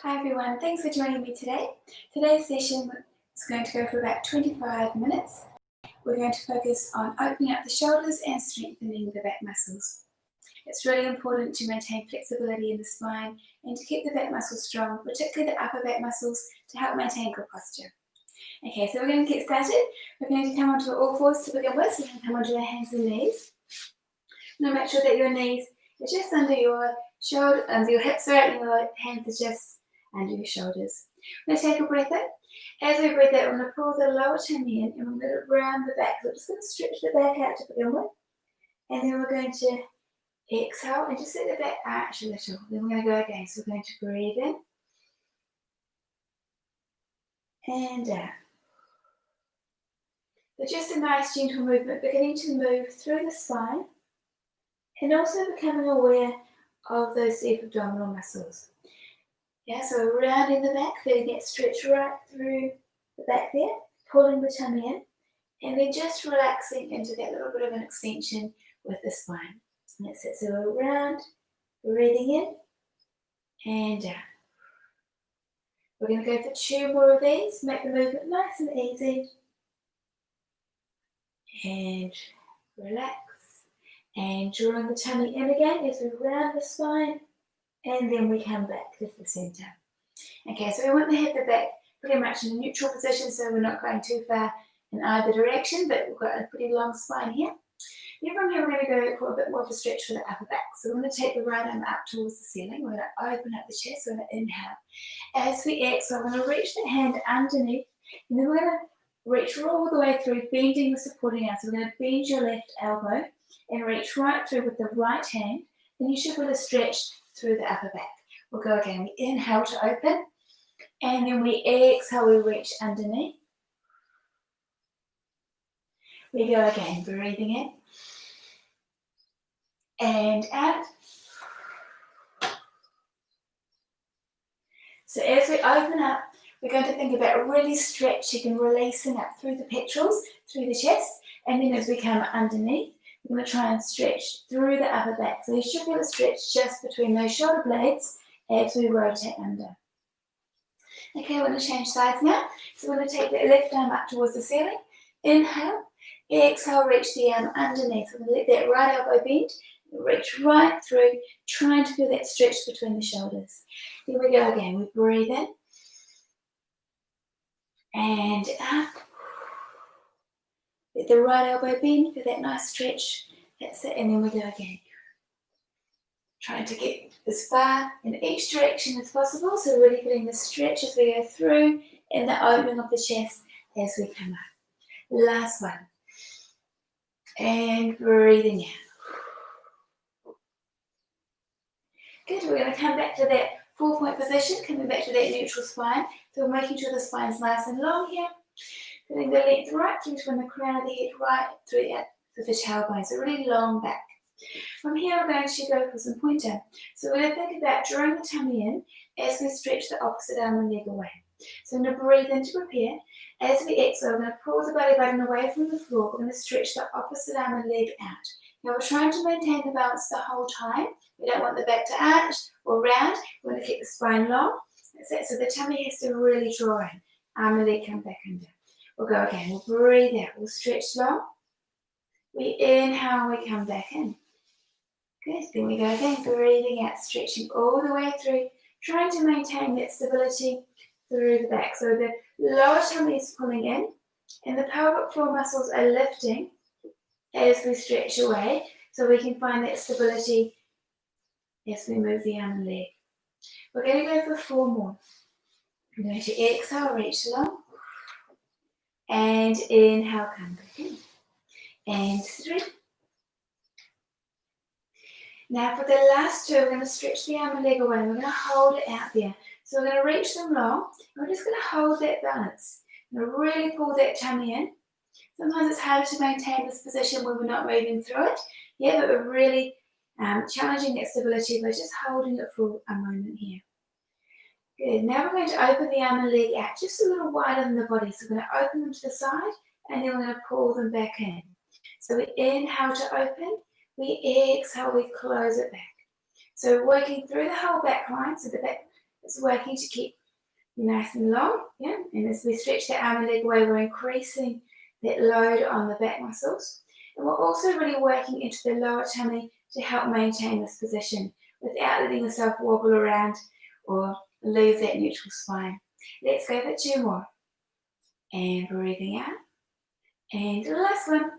Hi everyone, thanks for joining me today. Today's session is going to go for about 25 minutes. We're going to focus on opening up the shoulders and strengthening the back muscles. It's really important to maintain flexibility in the spine and to keep the back muscles strong, particularly the upper back muscles, to help maintain good posture. Okay, so we're going to get started. We're going to come onto all fours to begin with, so we're going to come onto our hands and knees. Now make sure that your knees are just under your shoulder, under your hips, right, and your hands are just under your shoulders. We're going to take a breath in. As we breathe out, we're going to pull the lower tummy in and we're going to round the back. So we're just going to stretch the back out to begin with. And then we're going to exhale and just let the back arch a little. Then we're going to go again. So we're going to breathe in and out. So just a nice gentle movement, beginning to move through the spine and also becoming aware of those deep abdominal muscles. Yeah, so rounding the back, feeling it stretch right through the back there, pulling the tummy in, and then just relaxing into that little bit of an extension with the spine. And that's it. So around, breathing in and out. We're going to go for 2 more of these. Make the movement nice and easy. And relax. And drawing the tummy in again as we round the spine. And then we come back to the centre. Okay, so we want to have the back pretty much in a neutral position, so we're not going too far in either direction, but we've got a pretty long spine here. Then from here, we're going to go for a bit more of a stretch for the upper back. So we're going to take the right arm up towards the ceiling. We're going to open up the chest. We're going to inhale. As we exhale, we're going to reach the hand underneath, and then we're going to reach all the way through, bending the supporting arm. So we're going to bend your left elbow and reach right through with the right hand, and you should feel a stretch through the upper back. We'll go again. We inhale to open, and then we exhale, we reach underneath. We go again, breathing in and out. So as we open up, we're going to think about really stretching and releasing up through the pectorals, through the chest, and then as we come underneath, we're going to try and stretch through the upper back. So you should feel a stretch just between those shoulder blades as we rotate under. Okay, we're going to change sides now. So we're going to take the left arm up towards the ceiling. Inhale. Exhale, reach the arm underneath. We're going to let that right elbow bend. Reach right through, trying to feel that stretch between the shoulders. Here we go again. We breathe in. And up. Let the right elbow bend for that nice stretch. That's it. And then we go again. Trying to get as far in each direction as possible. So really feeling the stretch as we go through and the opening of the chest as we come up. Last one. And breathing out. Good. We're going to come back to that 4-point position, coming back to that neutral spine. So we're making sure the spine's nice and long here. Feeling the length right through from the crown of the head right through the tailbone. So really long back. From here, we're going to go for some pointer. So we're going to think about drawing the tummy in as we stretch the opposite arm and leg away. So I'm going to breathe in to prepare. As we exhale, we're going to pull the belly button away from the floor. We're going to stretch the opposite arm and leg out. Now we're trying to maintain the balance the whole time. We don't want the back to arch or round. We want to keep the spine long. That's it. So the tummy has to really draw in. Arm and leg come back under. We'll go again. We'll breathe out. We'll stretch long. We inhale, we come back in. Good. Then we go again, breathing out, stretching all the way through, trying to maintain that stability through the back. So the lower tummy is pulling in and the pelvic floor muscles are lifting as we stretch away so we can find that stability as we move the arm and leg. We're going to go for 4 more. We're going to exhale, reach long, and inhale, come back in. And 3. Now for the last 2, we're going to stretch the arm and leg away. We're going to hold it out there. So we're going to reach them long. And we're just going to hold that balance. We're going to really pull that tummy in. Sometimes it's hard to maintain this position when we're not moving through it. Yeah, but we're really challenging that stability by just holding it for a moment here. Good. Now we're going to open the arm and leg out just a little wider than the body. So we're going to open them to the side and then we're going to pull them back in. So we inhale to open. We exhale, we close it back. So working through the whole back line, so the It's working to keep you nice and long, yeah? And as we stretch the arm and leg away, we're increasing that load on the back muscles. And we're also really working into the lower tummy to help maintain this position without letting yourself wobble around or lose that neutral spine. Let's go for 2 more. And breathing out. And the last one.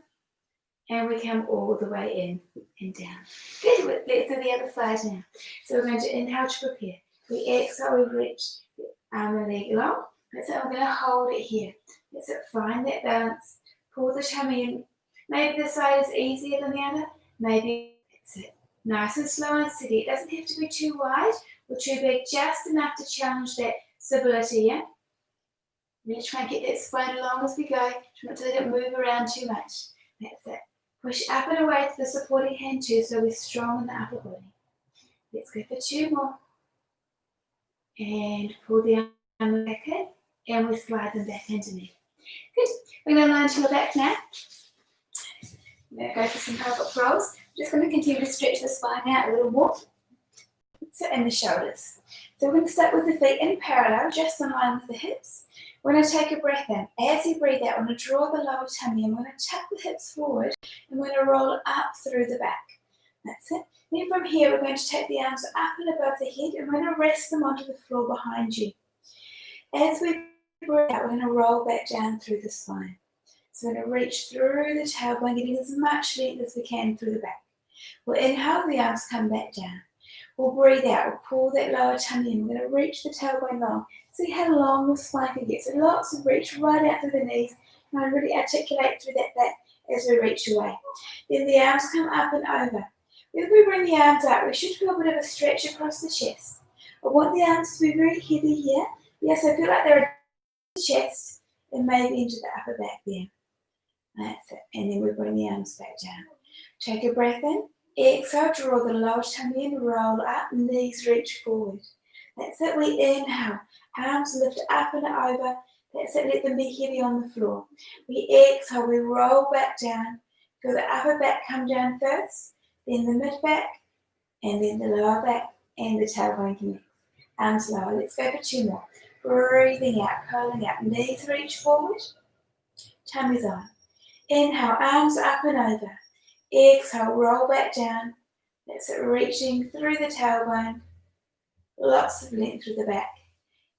And we come all the way in and down. Good, let's do the other side now. So we're going to inhale to prepare. We exhale, we reach the arm and leg long. That's it, I'm going to hold it here. That's it, find that balance. Pull the tummy in. Maybe this side is easier than the other. Maybe that's it. Nice and slow and steady. It doesn't have to be too wide or too big, just enough to challenge that stability, yeah? We're going to try and get that spine long as we go. Try not to let it move around too much. That's it. Push up and away to the supporting hand too, so we're strong in the upper body. Let's go for 2 more. And pull the arm back in, and we slide them back underneath. Good. We're going to lie onto your back now. We're going to go for some pelvic rolls. I'm just going to continue to stretch the spine out a little more. So, and the shoulders. So we're going to start with the feet in parallel, just in line with the hips. We're going to take a breath in. As you breathe out, we're going to draw the lower tummy and we're going to tuck the hips forward and we're going to roll up through the back. That's it. Then from here, we're going to take the arms up and above the head and we're going to rest them onto the floor behind you. As we breathe out, we're going to roll back down through the spine. So we're going to reach through the tailbone, getting as much length as we can through the back. We'll inhale, the arms come back down. We'll breathe out, we'll pull that lower tummy in. We're going to reach the tailbone long. See how long the spine can get. So lots of reach right out through the knees. And really articulate through that back as we reach away. Then the arms come up and over. When we bring the arms out, we should feel a bit of a stretch across the chest. I want the arms to be very heavy here. Yes, I feel like they're in the chest and maybe into the upper back there. That's it. And then we bring the arms back down. Take a breath in. Exhale, draw the lower tummy in, roll up, knees reach forward. That's it, we inhale, arms lift up and over. That's it, let them be heavy on the floor. We exhale, we roll back down. Feel the upper back come down first, then the mid back, and then the lower back, and the tailbone connects. Arms lower, let's go for 2 more. Breathing out, curling up, knees reach forward, tummy's on. Inhale, arms up and over. Exhale, roll back down. That's it, reaching through the tailbone. Lots of length through the back.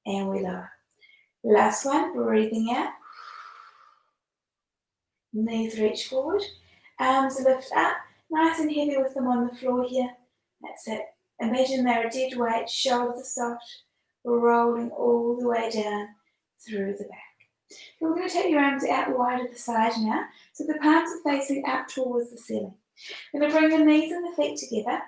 And we lower. Last one, breathing out. Knees reach forward. Arms lift up. Nice and heavy with them on the floor here. That's it. Imagine they're a dead weight. Shoulders are soft. Rolling all the way down through the back. So we're going to take your arms out wide at the side now. So the palms are facing up towards the ceiling. We're going to bring the knees and the feet together.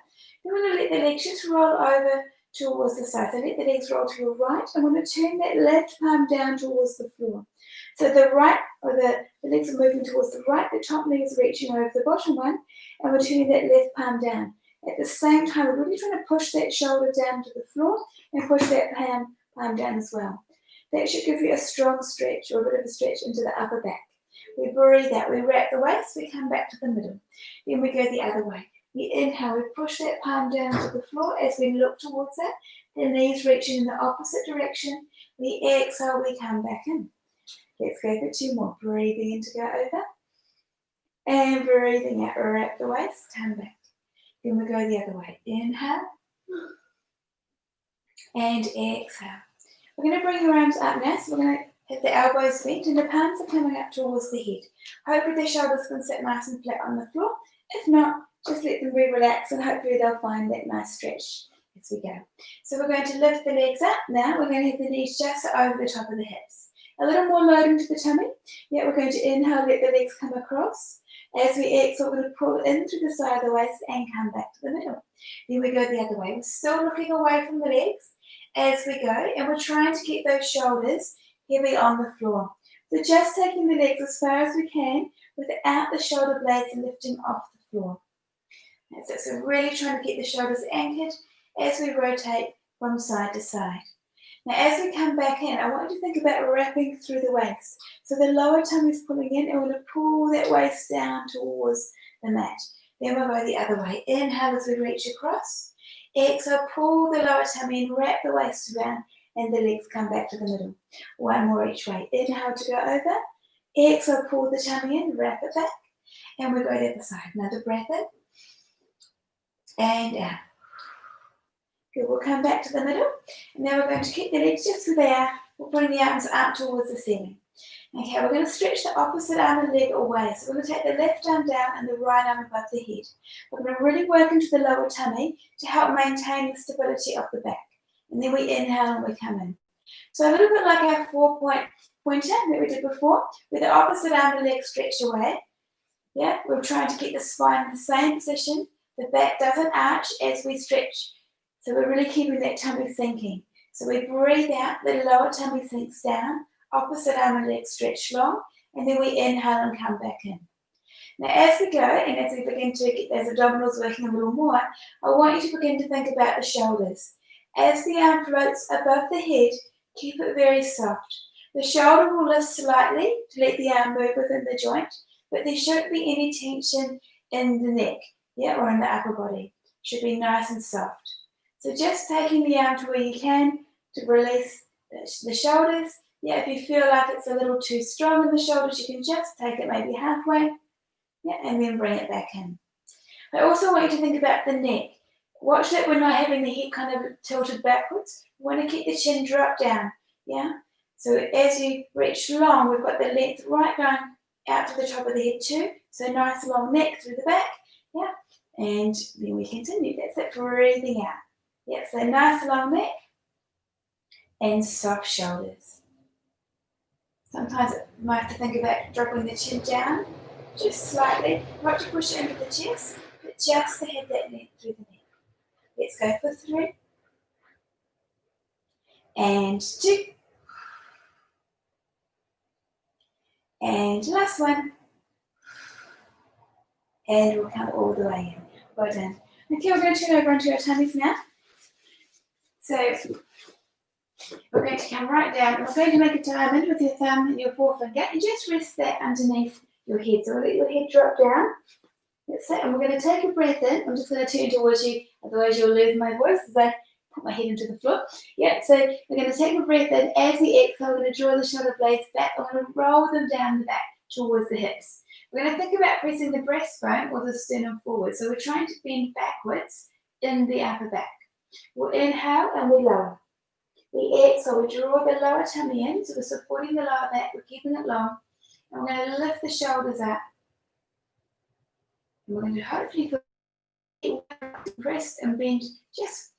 Then we're going to let the legs just roll over towards the side. So let the legs roll to your right. I'm going to turn that left palm down towards the floor. So the right, or the legs are moving towards the right. The top knee is reaching over the bottom one. And we're turning that left palm down. At the same time, we're really trying to push that shoulder down to the floor and push that palm down as well. That should give you a strong stretch or a bit of a stretch into the upper back. We breathe out, we wrap the waist, we come back to the middle. Then we go the other way. We inhale, we push that palm down to the floor as we look towards it. The knees reaching in the opposite direction. We exhale, we come back in. Let's go for 2 more. Breathing in to go over. And breathing out, wrap the waist, come back. Then we go the other way. Inhale. And exhale. We're going to bring your arms up now, so we're going to have the elbows bent and the palms are coming up towards the head. Hopefully the shoulders can sit nice and flat on the floor. If not, just let them be relaxed and hopefully they'll find that nice stretch as we go. So we're going to lift the legs up now. We're going to have the knees just over the top of the hips. A little more load into the tummy. Yeah, we're going to inhale, let the legs come across. As we exhale, we're going to pull in through the side of the waist and come back to the middle. Then we go the other way. We're still looking away from the legs as we go, and we're trying to keep those shoulders heavy on the floor. So just taking the legs as far as we can without the shoulder blades lifting off the floor. That's it. So really trying to get the shoulders anchored as we rotate from side to side. Now as we come back in, I want you to think about wrapping through the waist. So the lower tummy is pulling in and we're going to pull that waist down towards the mat. Then we'll go the other way. Inhale as we reach across. Exhale, pull the lower tummy in, wrap the waist around, and the legs come back to the middle. One more each way. Inhale to go over. Exhale, pull the tummy in, wrap it back, and we go to the other side. Another breath in, and out. Good, we'll come back to the middle, and now we're going to keep the legs just where they are. We're putting the arms up towards the ceiling. Okay, we're going to stretch the opposite arm and leg away. So we're going to take the left arm down and the right arm above the head. We're going to really work into the lower tummy to help maintain the stability of the back. And then we inhale and we come in. So a little bit like our 4-point pointer that we did before, with the opposite arm and leg stretched away. Yeah, we're trying to keep the spine in the same position. The back doesn't arch as we stretch. So we're really keeping that tummy sinking. So we breathe out, the lower tummy sinks down, opposite arm and leg stretch long, and then we inhale and come back in. Now as we go, and as we begin to get those abdominals working a little more, I want you to begin to think about the shoulders. As the arm floats above the head, keep it very soft. The shoulder will lift slightly to let the arm move within the joint, but there shouldn't be any tension in the neck, or in the upper body. It should be nice and soft. So just taking the arm to where you can to release the shoulders. If you feel like it's a little too strong in the shoulders, you can just take it maybe halfway, and then bring it back in. I also want you to think about the neck. Watch that we're not having the head kind of tilted backwards. We want to keep the chin dropped down, So as you reach long, we've got the length right going out to the top of the head too. So nice long neck through the back, and then we continue. That's it, breathing out. So nice long neck and soft shoulders. Sometimes you might have to think about dropping the chin down just slightly, not to push it into the chest, but just to have that length through the neck. Let's go for 3 and 2 and last one, and we'll come all the way in. Well done. Okay, we're going to turn over onto our tummies now. So we're going to come right down, and we're going to make a diamond with your thumb and your forefinger, and just rest that underneath your head. So we'll let your head drop down. That's it, and we're going to take a breath in. I'm just going to turn towards you, otherwise you'll lose my voice as I put my head into the floor. So we're going to take a breath in. As we exhale, we're going to draw the shoulder blades back. We're going to roll them down the back towards the hips. We're going to think about pressing the breastbone or the sternum forward. So we're trying to bend backwards in the upper back. We'll inhale and we lower. We exhale, we draw the lower tummy in, so we're supporting the lower back, we're keeping it long. And we're going to lift the shoulders up. And we're going to hopefully feel pressed and bend just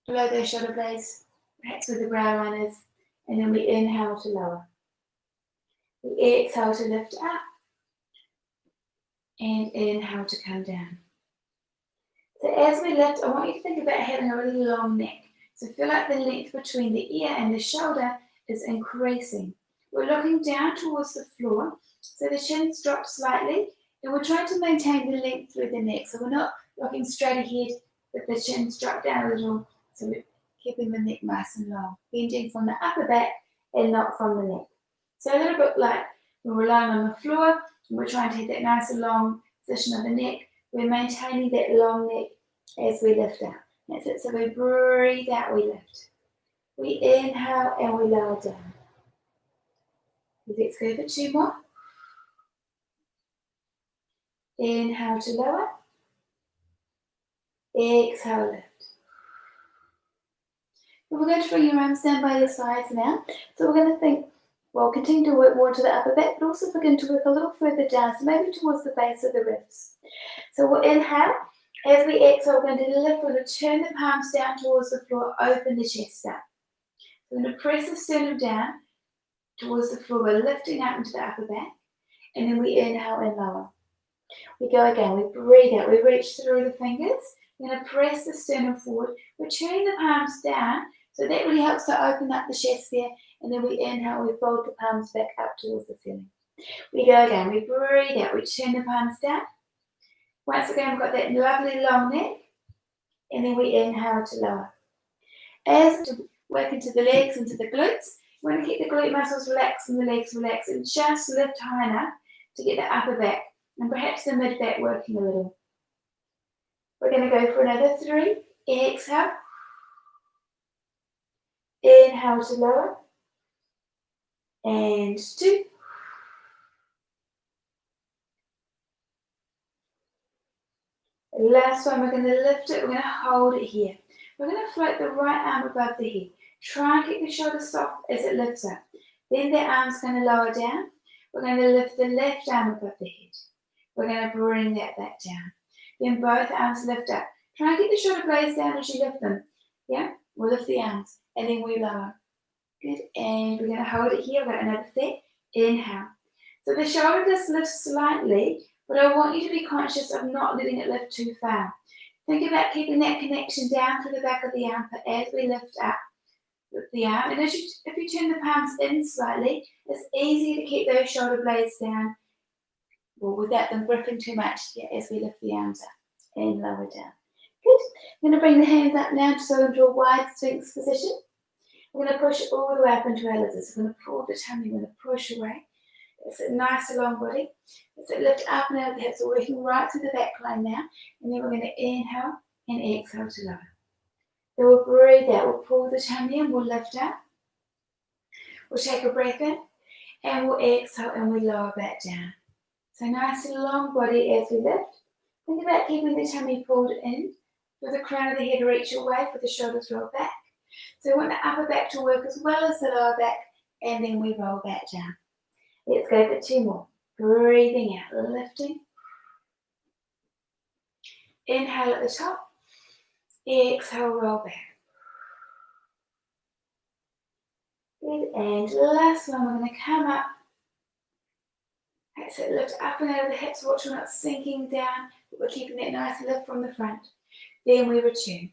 below those shoulder blades, perhaps where the brow line is. And then we inhale to lower. We exhale to lift up. And inhale to come down. So as we lift, I want you to think about having a really long neck. So feel like the length between the ear and the shoulder is increasing. We're looking down towards the floor, so the chin's dropped slightly, and we're trying to maintain the length through the neck. So we're not looking straight ahead, but the chin's dropped down a little, so we're keeping the neck nice and long, bending from the upper back and not from the neck. So a little bit like when we're lying on the floor, and we're trying to have that nice and long position of the neck. We're maintaining that long neck as we lift out. That's it. So we breathe out, we lift. We inhale and we lower down. Let's go for 2 more. Inhale to lower. Exhale, lift. And we're going to bring your arms down by your sides now. So we're going to think, continue to work more to the upper back, but also begin to work a little further down, so maybe towards the base of the ribs. So we'll inhale. As we exhale, we're going to lift, we're going to turn the palms down towards the floor, open the chest up. We're going to press the sternum down towards the floor, we're lifting up into the upper back, and then we inhale and lower. We go again, we breathe out, we reach through the fingers, we're going to press the sternum forward, we're turning the palms down, so that really helps to open up the chest there, and then we inhale, we fold the palms back up towards the ceiling. We go again, we breathe out, we turn the palms down. Once again, we've got that lovely long neck, and then we inhale to lower. As we work into the legs, into the glutes, we want to keep the glute muscles relaxed and the legs relaxed, and just lift high enough to get the upper back, and perhaps the mid back working a little. We're going to go for another 3 Exhale. Inhale to lower. And 2. Last one, we're going to lift it, we're going to hold it here. We're going to float the right arm above the head. Try and keep the shoulders soft as it lifts up. Then the arm's going to lower down. We're going to lift the left arm above the head. We're going to bring that back down. Then both arms lift up. Try and keep the shoulder blades down as you lift them. Yeah, we'll lift the arms and then we lower. Good, and we're going to hold it here. We've got another set. Inhale. So the shoulder does lift slightly, but I want you to be conscious of not letting it lift too far. Think about keeping that connection down to the back of the armpit as we lift up with the arm. And if you turn the palms in slightly, it's easy to keep those shoulder blades down, well, without them gripping too much, yeah, as we lift the arms up and lower down. Good. I'm going to bring the hands up now so into a wide Sphinx position. We're going to push all the way up into our lizards. We're going to pull the tummy, we're going to push away. It's a nice long body. It's a lift up and out of the hips. We're working right to the back line now. And then we're going to inhale and exhale to lower. So we'll breathe out. We'll pull the tummy in. We'll lift up. We'll take a breath in. And we'll exhale and we lower back down. So nice and long body as we lift. Think about keeping the tummy pulled in. For the crown of the head reach away, for the shoulders roll back. So we want the upper back to work as well as the lower back. And then we roll back down. Let's go for 2 more. Breathing out, lifting. Inhale at the top. Exhale, roll back. Good, and last one, we're going to come up. That's it, lift up and out of the hips. Watch we're not sinking down, but we're keeping that nice lift from the front. Then we return.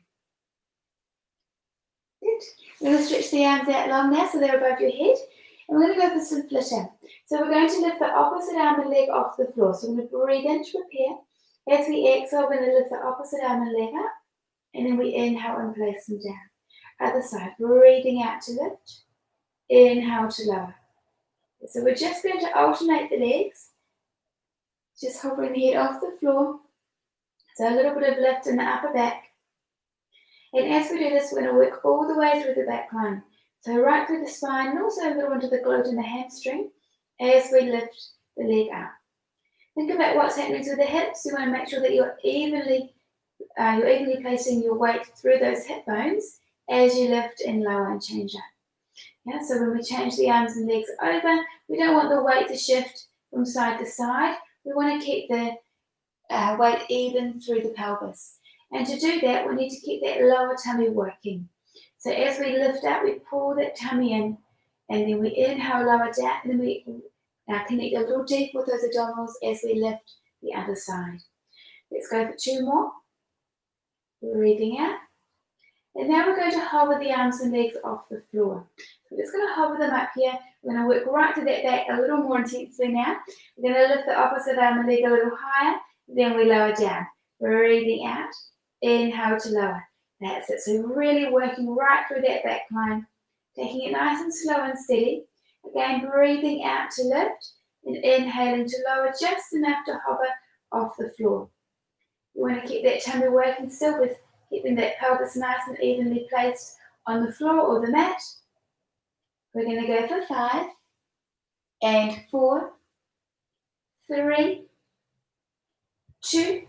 Good. We're going to stretch the arms out long now so they're above your head. And we're going to go for some flitter. So we're going to lift the opposite arm and leg off the floor. So we're going to breathe in to prepare. As we exhale, we're going to lift the opposite arm and leg up. And then we inhale and place them down. Other side, breathing out to lift. Inhale to lower. So we're just going to alternate the legs. Just hovering the head off the floor. So a little bit of lift in the upper back. And as we do this, we're going to work all the way through the back line. So right through the spine and also a little into the glute and the hamstring as we lift the leg up. Think about what's happening to the hips. You want to make sure that you're evenly placing your weight through those hip bones as you lift and lower and change up. Yeah, so when we change the arms and legs over, we don't want the weight to shift from side to side. We want to keep the weight even through the pelvis. And to do that, we need to keep that lower tummy working. So as we lift up, we pull that tummy in, and then we inhale, lower down, and then we connect a little deeper with those abdominals as we lift the other side. Let's go for 2 more. Breathing out. And now we're going to hover the arms and legs off the floor. We're just going to hover them up here. We're going to work right to that back a little more intensely now. We're going to lift the opposite arm and leg a little higher, then we lower down. Breathing out. Inhale to lower. That's it. So really working right through that back line. Taking it nice and slow and steady. Again, breathing out to lift and inhaling to lower just enough to hover off the floor. You want to keep that tummy working still with keeping that pelvis nice and evenly placed on the floor or the mat. We're going to go for 5 and 4, 3, 2,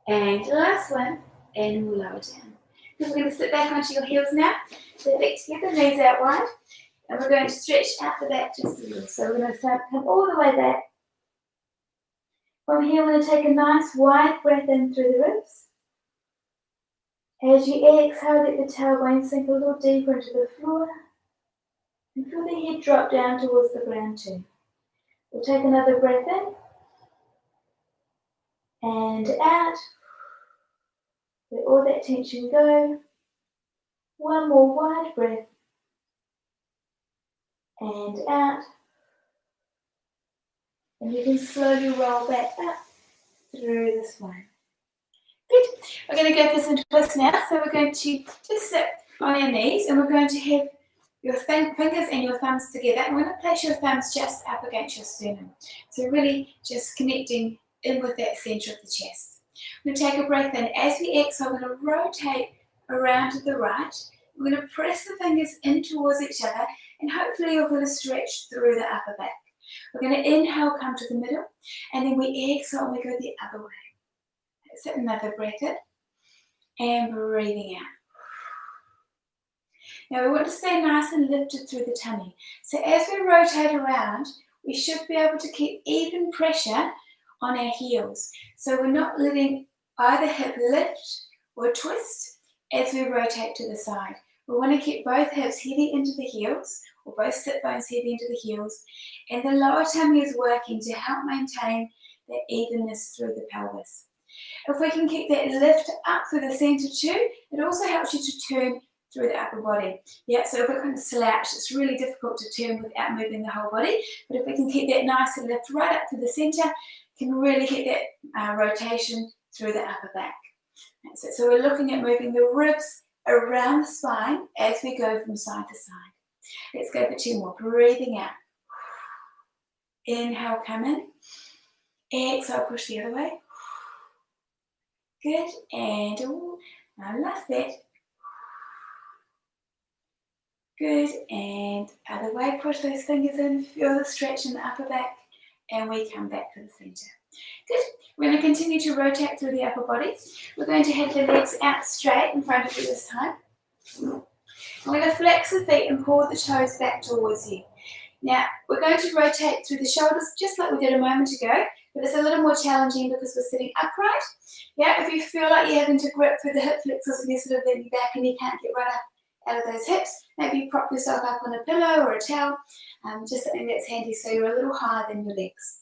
and last one, and we'll lower down. We're going to sit back onto your heels now. So feet together, knees out wide. And we're going to stretch out the back just a little. So we're going to start come all the way back. From here, we're going to take a nice wide breath in through the ribs. As you exhale, let the tailbone sink a little deeper into the floor. And feel the head drop down towards the ground too. We'll take another breath in. And out. Let all that tension go. One more wide breath. And out. And you can slowly roll back up through the spine. Good. We're going to go for some twists now. So we're going to just sit on your knees and we're going to have your fingers and your thumbs together. And we're going to place your thumbs just up against your sternum. So really just connecting in with that center of the chest. We're going to take a breath in. As we exhale, we're going to rotate around to the right. We're going to press the fingers in towards each other, and hopefully you'll feel a stretch through the upper back. We're going to inhale, come to the middle, and then we exhale and we go the other way. That's it, another breath in, and breathing out. Now we want to stay nice and lifted through the tummy. So as we rotate around, we should be able to keep even pressure on our heels. So we're not letting either hip lift or twist as we rotate to the side. We want to keep both hips heavy into the heels, or both sit bones heavy into the heels, and the lower tummy is working to help maintain that evenness through the pelvis. If we can keep that lift up through the center too, it also helps you to turn through the upper body. Yeah, so if we're kind of slouched, it's really difficult to turn without moving the whole body, but if we can keep that nice and lift right up to the center, can really get that rotation through the upper back. That's it. So we're looking at moving the ribs around the spine as we go from side to side. Let's go for 2 more. Breathing out. Inhale, come in. Exhale, push the other way. Good, and now last that. Good, and other way, push those fingers in, feel the stretch in the upper back, and we come back to the center. Good, we're going to continue to rotate through the upper body. We're going to have the legs out straight in front of you this time. I'm going to flex the feet and pull the toes back towards you. Now, we're going to rotate through the shoulders just like we did a moment ago, but it's a little more challenging because we're sitting upright. Yeah, if you feel like you're having to grip through the hip flexors and you're sort of leaning back and you can't get right up out of those hips, maybe you prop yourself up on a pillow or a towel, just something that's handy so you're a little higher than your legs.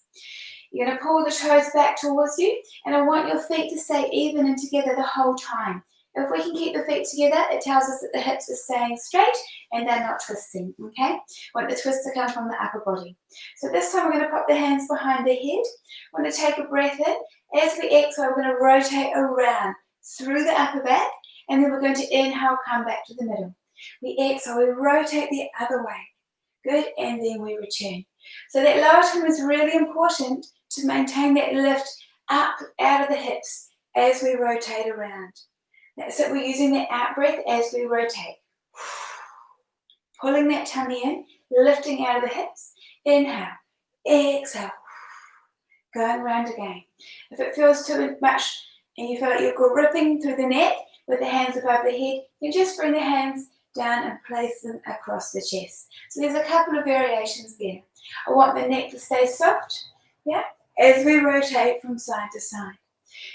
You're going to pull the toes back towards you, and I want your feet to stay even and together the whole time. If we can keep the feet together, it tells us that the hips are staying straight and they're not twisting, okay? I want the twist to come from the upper body. So this time we're going to pop the hands behind the head. We're going to take a breath in. As we exhale, we're going to rotate around through the upper back, and then we're going to inhale, come back to the middle. We exhale, we rotate the other way. Good, and then we return. So that lower tummy is really important to maintain that lift up out of the hips as we rotate around. That's it, we're using that out breath as we rotate. Pulling that tummy in, lifting out of the hips. Inhale, exhale. Going around again. If it feels too much and you feel like you're gripping through the neck with the hands above the head, you just bring the hands down and place them across the chest. So there's a couple of variations there. I want the neck to stay soft, yeah, as we rotate from side to side.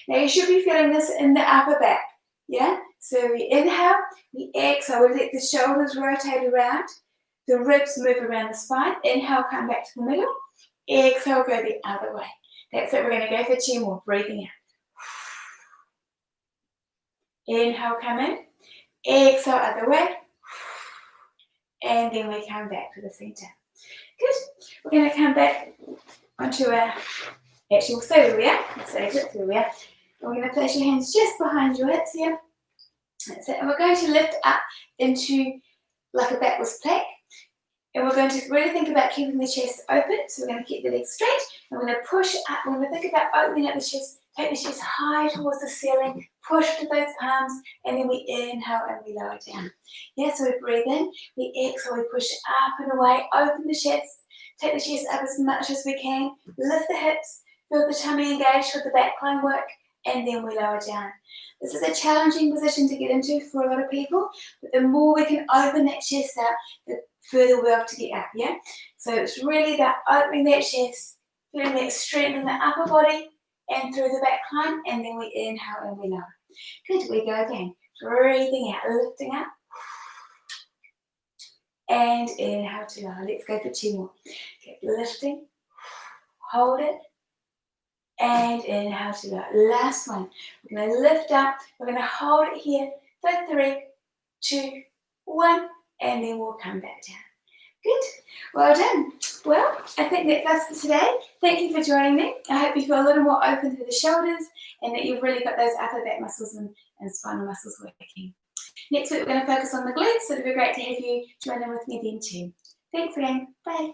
Now you should be feeling this in the upper back. Yeah, so we inhale, we exhale, we let the shoulders rotate around, the ribs move around the spine. Inhale, come back to the middle. Exhale, go the other way. That's it, we're going to go for 2 more. Breathing out. Inhale, come in. Exhale, other way. And then we come back to the center. Good. We're going to come back onto our, actually we'll stay where we are. Let's stay where we are. We're going to place your hands just behind your hips here. That's it. And we're going to lift up into like a backwards plank. And we're going to really think about keeping the chest open. So we're going to keep the legs straight. And we're going to push up. We're going to think about opening up the chest. Take the chest high towards the ceiling. Push to those palms. And then we inhale and we lower down. Yeah, so we breathe in. We exhale. We push up and away. Open the chest. Take the chest up as much as we can. Lift the hips. Feel the tummy engaged with the backline work. And then we lower down. This is a challenging position to get into for a lot of people, but the more we can open that chest up, the further we'll have to get up, yeah? So it's really about opening that chest, feeling that strength in the upper body and through the back line, and then we inhale and we lower. Good, we go again. Breathing out, lifting up, and inhale to lower. Let's go for 2 more. Keep lifting, hold it, and inhale to lower. Last one. We're going to lift up. We're going to hold it here for 3, 2, 1, and then we'll come back down. Good. Well done. Well, I think that's us for today. Thank you for joining me. I hope you feel a little more open through the shoulders and that you've really got those upper back muscles and spinal muscles working. Next week, we're going to focus on the glutes, so it'll be great to have you join in with me then too. Thanks again. Bye.